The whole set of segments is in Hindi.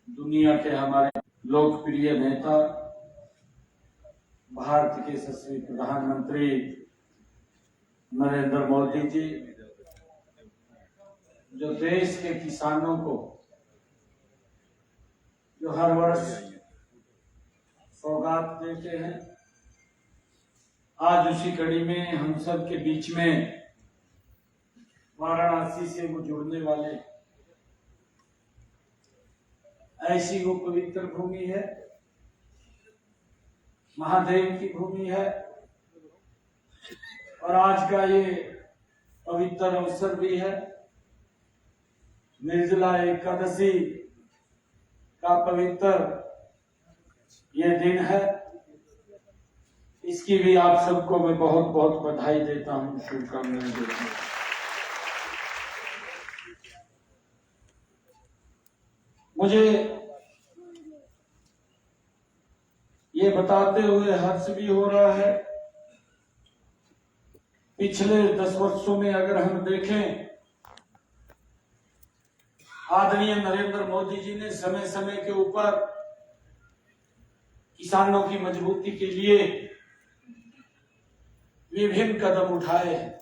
दुनिया के हमारे लोकप्रिय नेता, भारत के यशस्वी प्रधानमंत्री नरेंद्र मोदी जी, जो देश के किसानों को जो हर वर्ष सौगात देते हैं, आज उसी कड़ी में हम सब के बीच में वाराणसी से वो जुड़ने वाले ऐसी वो पवित्र भूमि है, महादेव की भूमि है। और आज का ये पवित्र अवसर भी है, निर्जला एकादशी का पवित्र ये दिन है। इसकी भी आप सबको मैं बहुत बहुत बधाई देता हूँ, शुभकामनाएं देता हूँ। मुझे ये बताते हुए हर्ष भी हो रहा है, पिछले 10 वर्षों में अगर हम देखें, आदरणीय नरेंद्र मोदी जी ने समय समय के ऊपर किसानों की मजबूती के लिए विभिन्न कदम उठाए हैं।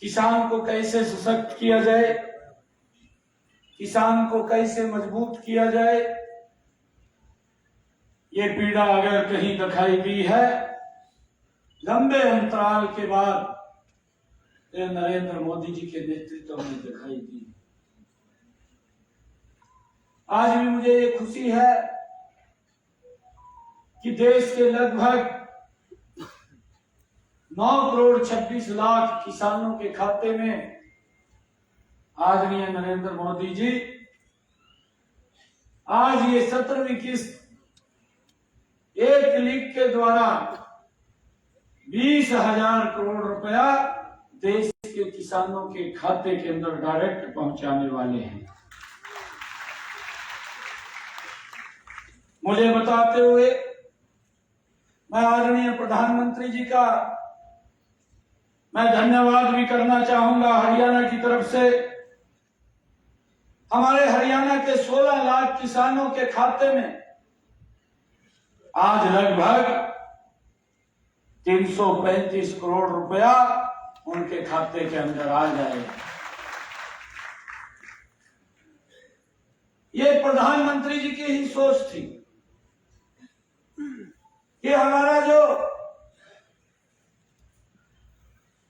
किसान को कैसे सशक्त किया जाए, किसान को कैसे मजबूत किया जाए, ये पीड़ा अगर कहीं दिखाई दी है, लंबे अंतराल के बाद नरेंद्र मोदी जी के नेतृत्व में दिखाई दी। आज भी मुझे ये खुशी है कि देश के लगभग 9 करोड़ 26 लाख किसानों के खाते में आदरणीय नरेंद्र मोदी जी आज ये 17वीं किस्त एक क्लिक के द्वारा 20,000 करोड़ रुपया देश के किसानों के खाते के अंदर डायरेक्ट पहुंचाने वाले हैं। मुझे बताते हुए मैं आदरणीय प्रधानमंत्री जी का मैं धन्यवाद भी करना चाहूंगा। हरियाणा की तरफ से हमारे हरियाणा के 16 लाख किसानों के खाते में आज लगभग 335 करोड़ रुपया उनके खाते के अंदर आ जाएगा। ये प्रधानमंत्री जी की ही सोच थी कि हमारा जो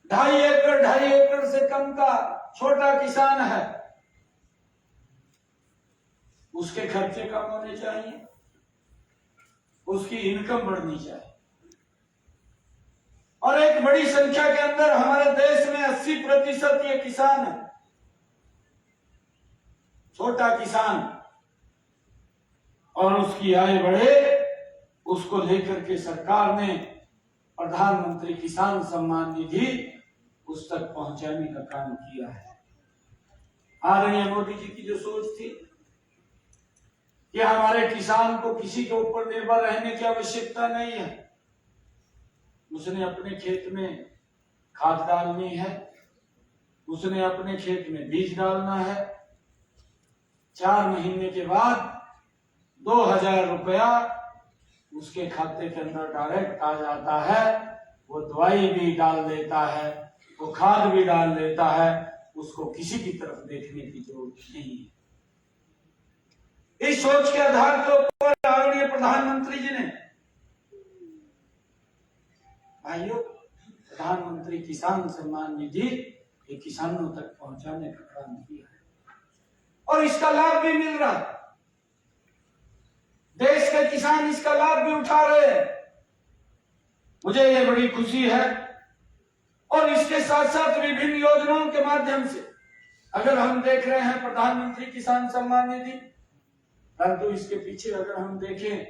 2.5 एकड़ से कम का छोटा किसान है, उसके खर्चे कम होने चाहिए, उसकी इनकम बढ़नी चाहिए। और एक बड़ी संख्या के अंदर हमारे देश में 80% ये किसान है, छोटा किसान, और उसकी आय बढ़े, उसको लेकर के सरकार ने प्रधानमंत्री किसान सम्मान निधि उस तक पहुंचाने का काम किया है। आदरणीय मोदी जी की जो सोच थी कि हमारे किसान को किसी के ऊपर निर्भर रहने की आवश्यकता नहीं है, उसने अपने खेत में खाद डालनी है, उसने अपने खेत में बीज डालना है, 4 महीने के बाद 2,000 रुपया उसके खाते के अंदर डायरेक्ट आ जाता है। वो दवाई भी डाल देता है, वो खाद भी डाल देता है, उसको किसी की तरफ देखने की जरूरत नहीं है। इस सोच के आधार के ऊपर आदरणीय प्रधानमंत्री जी ने, भाइयों, प्रधानमंत्री किसान सम्मान निधि ये किसानों तक पहुंचाने का काम किया है और इसका लाभ भी मिल रहा है। देश के किसान इसका लाभ भी उठा रहे हैं। मुझे ये बड़ी खुशी है। और इसके साथ साथ विभिन्न योजनाओं के माध्यम से अगर हम देख रहे हैं प्रधानमंत्री किसान सम्मान निधि, परंतु इसके पीछे अगर हम देखें,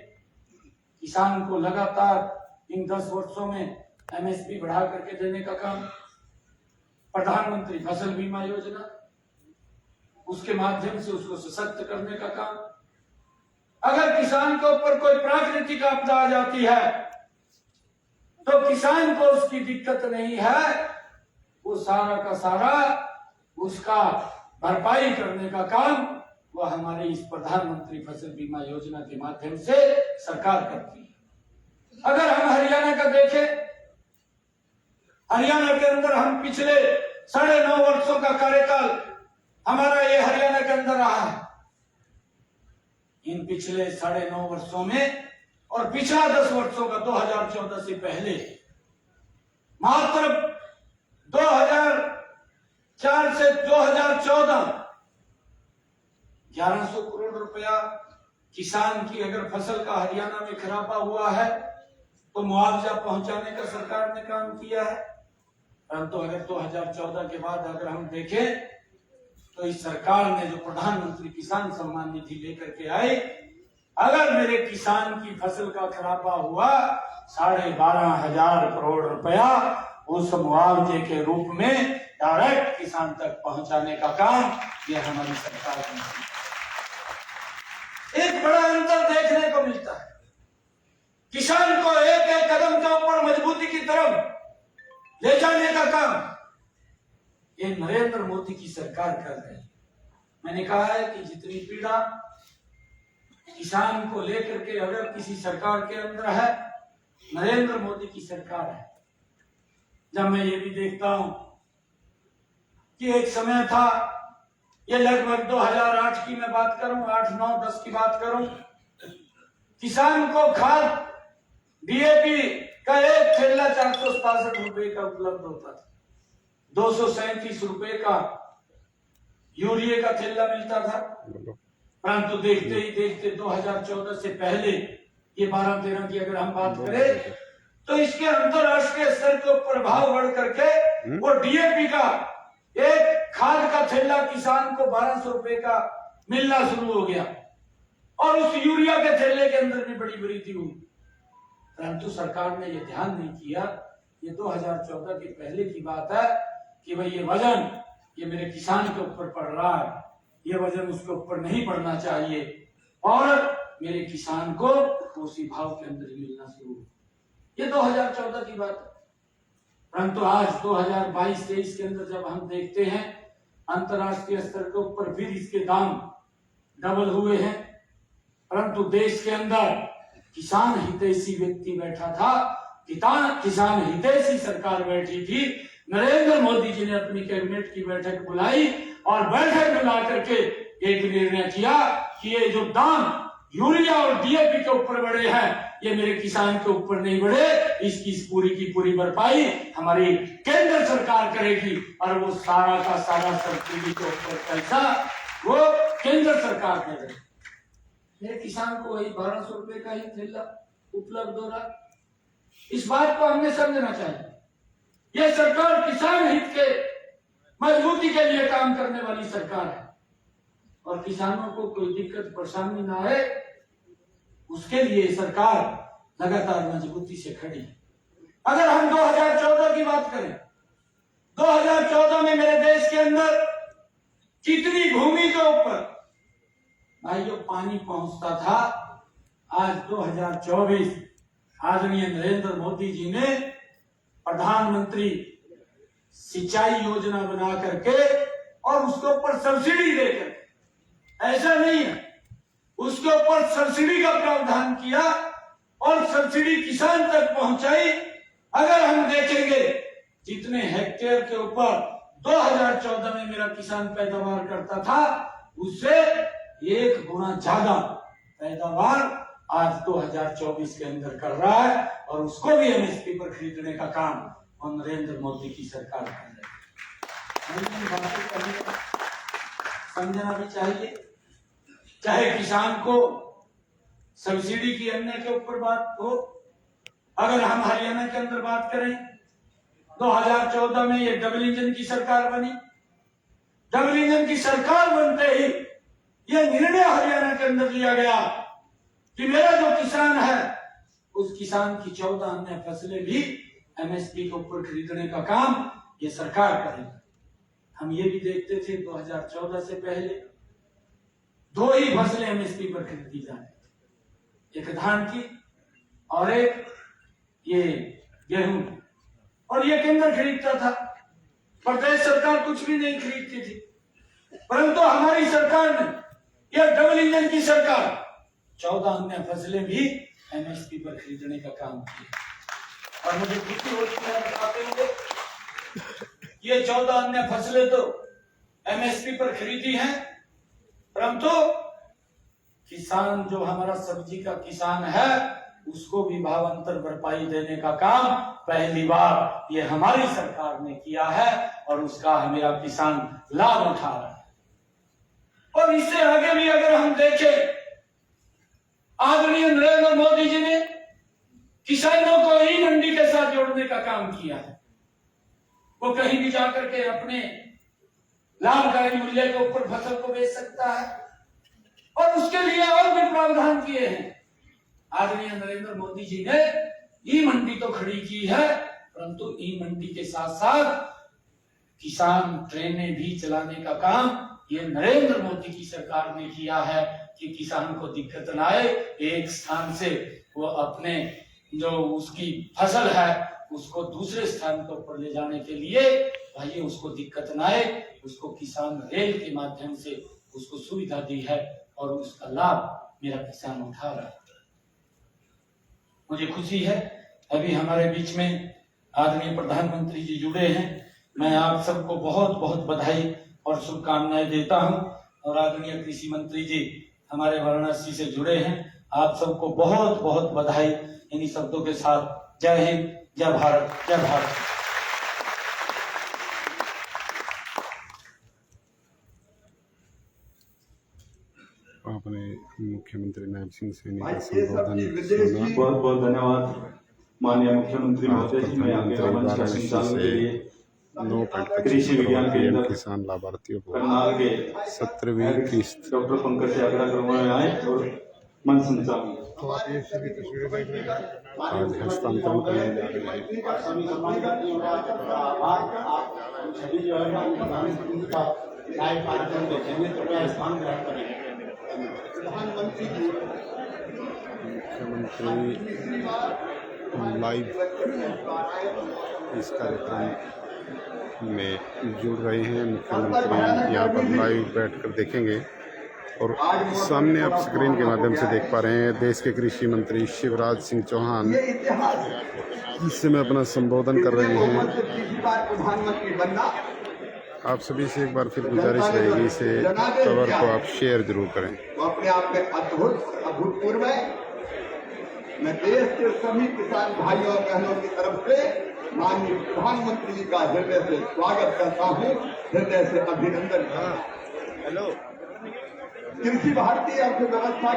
किसान को लगातार इन 10 वर्षों में एमएसपी बढ़ा करके देने का काम, प्रधानमंत्री फसल बीमा योजना, उसके माध्यम से उसको सशक्त करने का काम। अगर किसान के ऊपर कोई प्राकृतिक आपदा आ जाती है तो किसान को उसकी दिक्कत नहीं है, वो सारा का सारा उसका भरपाई करने का काम वह हमारे इस प्रधानमंत्री फसल बीमा योजना के माध्यम से सरकार करती है। अगर हम हरियाणा का देखें, हरियाणा के अंदर हम पिछले 9.5 वर्षों का कार्यकाल हमारा ये हरियाणा के अंदर रहा है। इन पिछले 9.5 वर्षों में और पिछला 10 वर्षों का 2014 से पहले मात्र 2004 से 2014 1100 करोड़ रुपया किसान की अगर फसल का हरियाणा में खराबा हुआ है तो मुआवजा पहुंचाने का सरकार ने काम किया है। परंतु अगर 2014 के बाद अगर हम देखें तो इस सरकार ने जो प्रधानमंत्री किसान सम्मान निधि लेकर के आई, अगर मेरे किसान की फसल का खराबा हुआ 12,500 करोड़ रुपया उस मुआवजे के रूप में डायरेक्ट किसान तक पहुंचाने का काम ये हमारी सरकार ने किया। एक बड़ा अंतर देखने को मिलता है। किसान को एक एक कदम के ऊपर मजबूती की तरफ ले जाने का काम ये नरेंद्र मोदी की सरकार कर रही है। मैंने कहा है कि जितनी पीड़ा किसान को लेकर के अगर किसी सरकार के अंदर है, नरेंद्र मोदी की सरकार है। जब मैं ये भी देखता हूं कि एक समय था, ये लगभग 2008 की मैं बात करूं, 8, 9, 10 की बात करूं, किसान को खाद डीएपी का एक थैला 467 रुपए का उपलब्ध होता था। 237 रुपए का यूरिया का थैला मिलता था। परंतु देखते ही देखते 2014 से पहले ये 12-13 की अगर हम बात करें तो इसके अंतरराष्ट्रीय स्तर के ऊपर भाव बढ़ करके वो डीएपी का एक खाद का थैला किसान को 1200 रुपए का मिलना शुरू हो गया और उस यूरिया के थैले के अंदर भी बड़ी वृद्धि हुई। परंतु सरकार ने ये ध्यान नहीं किया, ये 2014 के पहले की बात है कि भाई ये वजन ये मेरे किसान के ऊपर पड़ रहा है, ये वजन उसके ऊपर नहीं पड़ना चाहिए और मेरे किसान को उसी भाव के अंदर मिलना शुरू हो। ये 2014 की बात है। परंतु आज 2022-23 के अंदर जब हम देखते हैं अंतरराष्ट्रीय स्तर के ऊपर फिर इसके दाम डबल हुए हैं। परंतु देश के अंदर किसान हितैषी व्यक्ति बैठा था, किसान हितैषी सरकार बैठी थी। नरेंद्र मोदी जी ने अपनी कैबिनेट की बैठक बुलाई और बैठक बुला करके एक निर्णय किया कि ये जो दाम यूरिया और डीएपी के ऊपर बढ़े हैं ये मेरे किसान के ऊपर नहीं बढ़े, इसकी पूरी की पूरी भरपाई हमारी केंद्र सरकार करेगी और वो सारा का सारा सब्सिडी के ऊपर पैसा वो केंद्र सरकार देगी। मेरे किसान को वही 1200 रुपए का ही थैला उपलब्ध हो रहा। इस बात को हमने समझना चाहिए। यह सरकार किसान हित के मजबूती के लिए काम करने वाली सरकार है और किसानों को कोई दिक्कत परेशानी ना आए उसके लिए सरकार लगातार मजबूती से खड़ी है। अगर हम 2014 की बात करें, 2014 में मेरे देश के अंदर कितनी भूमि के ऊपर भाइयों पानी पहुंचता था, आज 2024 आदरणीय नरेंद्र मोदी जी ने प्रधानमंत्री सिंचाई योजना बना करके और उसके ऊपर सब्सिडी देकर, ऐसा नहीं है, उसके ऊपर सब्सिडी का प्रावधान किया और सब्सिडी किसान तक पहुंचाई। अगर हम देखेंगे जितने हेक्टेयर के ऊपर 2014 में मेरा किसान पैदावार करता था उससे 1 गुना ज्यादा पैदावार आज 2024 के अंदर कर रहा है और उसको भी एमएसपी पर खरीदने का काम और नरेंद्र मोदी की सरकार कर रही है। समझना भी चाहिए, चाहे किसान को सब्सिडी की अन्य के ऊपर बात हो। अगर हम हरियाणा के अंदर बात करें 2014 में ये डबल इंजन की सरकार बनी। डबल इंजन की सरकार बनते ही ये निर्णय हरियाणा के अंदर लिया गया कि मेरा जो किसान है उस किसान की 14 अन्य फसलें भी एमएसपी के ऊपर खरीदने का काम ये सरकार करेगी। हम ये भी देखते थे 2014 से पहले 2 ही फसलें एमएसपी पर खरीदी जाती, एक धान की और एक ये गेहूं, और ये केंद्र खरीदता था, प्रदेश सरकार कुछ भी नहीं खरीदती थी। परंतु हमारी सरकार ने, यह डबल इंजन की सरकार, 14 अन्य फसलें भी एमएसपी पर खरीदने का काम किया। और मुझे खुशी होती है बताते हुए, ये 14 अन्य फसलें तो एमएसपी पर खरीदी हैं, परंतु किसान जो हमारा सब्जी का किसान है उसको भी भावांतर भरपाई देने का काम पहली बार ये हमारी सरकार ने किया है और उसका मेरा किसान लाभ उठा रहा है। और इससे आगे भी अगर हम देखें, आदरणीय नरेंद्र मोदी जी ने किसानों को ई मंडी के साथ जोड़ने का काम किया है। वो कहीं भी जाकर के अपने लाभकारी मूल्य के ऊपर फसल को बेच सकता है और उसके लिए और भी प्रावधान किए हैं। आदरणीय नरेंद्र मोदी जी ने ई मंडी तो खड़ी की है, परंतु ई मंडी के साथ साथ किसान ट्रेनें भी चलाने का काम ये नरेंद्र मोदी की सरकार ने किया है कि किसान को दिक्कत ना आए, एक स्थान से वो अपने जो उसकी फसल है उसको दूसरे स्थान के ऊपर ले जाने के लिए भाई उसको दिक्कत ना आए, उसको किसान रेल के माध्यम से उसको सुविधा दी है और उसका लाभ मेरा किसान उठा रहा है। मुझे खुशी है अभी हमारे बीच में आदरणीय प्रधानमंत्री जी जुड़े हैं। मैं आप सबको बहुत बहुत बधाई और शुभकामनाएं देता हूं। और आदरणीय कृषि मंत्री जी हमारे वाराणसी से जुड़े हैं, आप सबको बहुत बहुत बधाई। इन्हीं शब्दों के साथ जय हिंद, जय भारत, जय भारत। आपने मुख्यमंत्री नायब सिंह सैनी का संबोधन सुना। बहुत बहुत धन्यवाद माननीय मुख्यमंत्री महोदय जी। मैं आगे मंच का संचालन के लिए 9.25 करोड़ पीएम किसान लाभार्थियों को करनाल के 17वीं किस्त डॉक्टर पंकज से आग्रह करूंगा में आए और मंच संचालन आज हस्तांतरण करने जा रहे हैं। मुख्यमंत्री लाइव इस कार्यक्रम में जुड़ रहे हैं। मुख्यमंत्री यहाँ पर लाइव बैठकर देखेंगे और सामने आप स्क्रीन के माध्यम से देख पा रहे हैं देश के कृषि मंत्री शिवराज सिंह चौहान इस समय अपना संबोधन कर रहे हैं। आप सभी से एक बार फिर गुजारिश रहेगी, इसे खबर को आप शेयर जरूर करें। वो अपने आप में अद्भुत अभूतपूर्व है। मैं देश के सभी किसान भाइयों और बहनों की तरफ से माननीय प्रधानमंत्री जी का हृदय से स्वागत करता हूँ, हृदय से अभिनंदन करता हूँ। हेलो, कृषि भारतीय अर्थव्यवस्था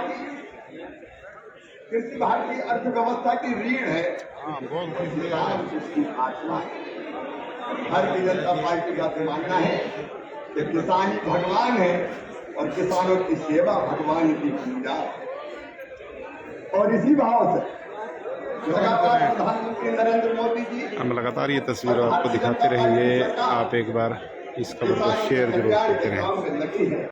की रीढ़ है। किसान उसकी आत्मा है। भारतीय जनता पार्टी का तो मानना है कि किसान ही भगवान है और किसानों की सेवा भगवान की पूजा है। और इसी भाव से लगातार प्रधानमंत्री नरेंद्र मोदी जी हम लगातार ये तस्वीर आपको दिखाते रहेंगे। आप एक बार इस खबर को शेयर जरूर करते रहें।